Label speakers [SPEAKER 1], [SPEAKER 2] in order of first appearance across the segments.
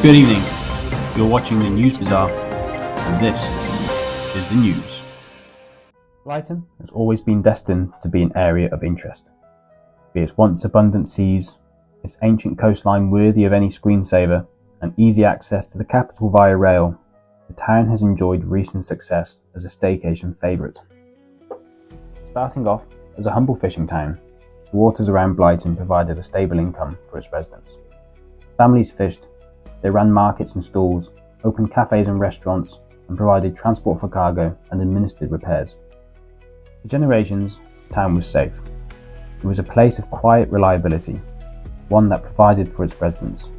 [SPEAKER 1] Good evening. You're watching the News Bazaar, and this is the news. Blighton has always been destined to be an area of interest. Be its once abundant seas, its ancient coastline worthy of any screensaver, and easy access to the capital via rail, the town has enjoyed recent success as a staycation favourite. Starting off as a humble fishing town, the waters around Blighton provided a stable income for its residents. Families fished, they ran markets and stalls, opened cafes and restaurants, and provided transport for cargo and administered repairs. For generations, the town was safe. It was a place of quiet reliability, one that provided for its residents.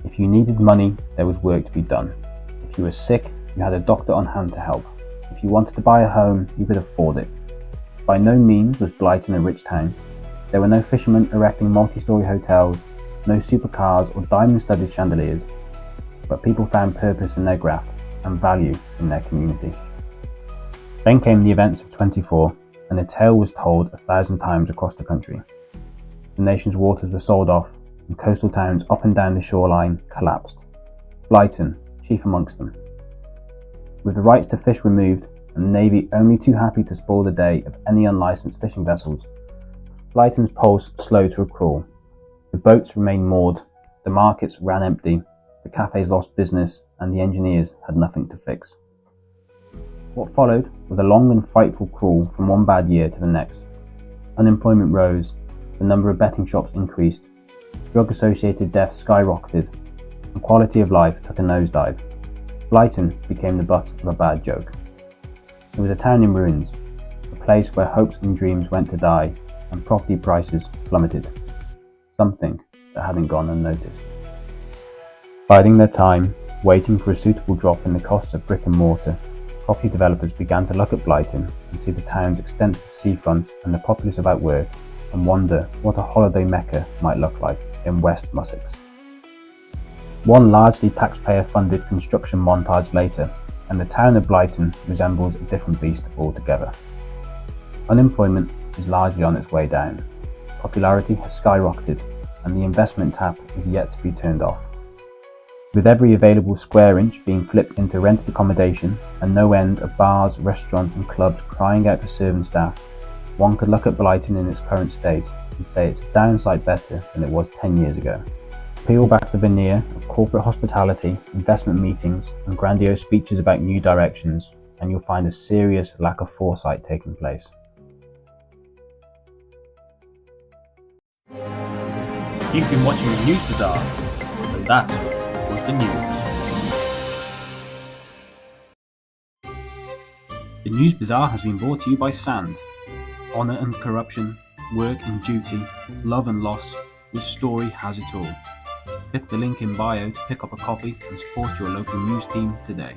[SPEAKER 1] If you needed money, there was work to be done. If you were sick, you had a doctor on hand to help. If you wanted to buy a home, you could afford it. By no means was Blighton a rich town. There were no fishermen erecting multi-storey hotels, no supercars or diamond-studded chandeliers, but people found purpose in their graft and value in their community. Then came the events of 24, and the tale was told 1,000 times across the country. The nation's waters were sold off, and coastal towns up and down the shoreline collapsed. Blighton, chief amongst them. With the rights to fish removed, and the Navy only too happy to spoil the day of any unlicensed fishing vessels, Blighton's pulse slowed to a crawl. The boats remained moored, the markets ran empty, the cafes lost business, and the engineers had nothing to fix. What followed was a long and frightful crawl from one bad year to the next. Unemployment rose, the number of betting shops increased, drug-associated deaths skyrocketed, and quality of life took a nosedive. Blighton became the butt of a bad joke. It was a town in ruins, a place where hopes and dreams went to die, and property prices plummeted. Something that hadn't gone unnoticed. Biding their time, waiting for a suitable drop in the costs of brick and mortar, property developers began to look at Blighton and see the town's extensive seafront and the populace about work and wonder what a holiday mecca might look like in West Sussex. One largely taxpayer-funded construction montage later, and the town of Blighton resembles a different beast altogether. Unemployment is largely on its way down. Popularity has skyrocketed, and the investment tap is yet to be turned off. With every available square inch being flipped into rented accommodation and no end of bars, restaurants and clubs crying out for servant staff, one could look at Blighton in its current state and say it's a downside better than it was 10 years ago. Peel back the veneer of corporate hospitality, investment meetings and grandiose speeches about new directions, and you'll find a serious lack of foresight taking place. You've been watching the News Bazaar, and that was the news. The News Bazaar has been brought to you by Sand. Honour and corruption, work and duty, love and loss, this story has it all. Click the link in bio to pick up a copy and support your local news team today.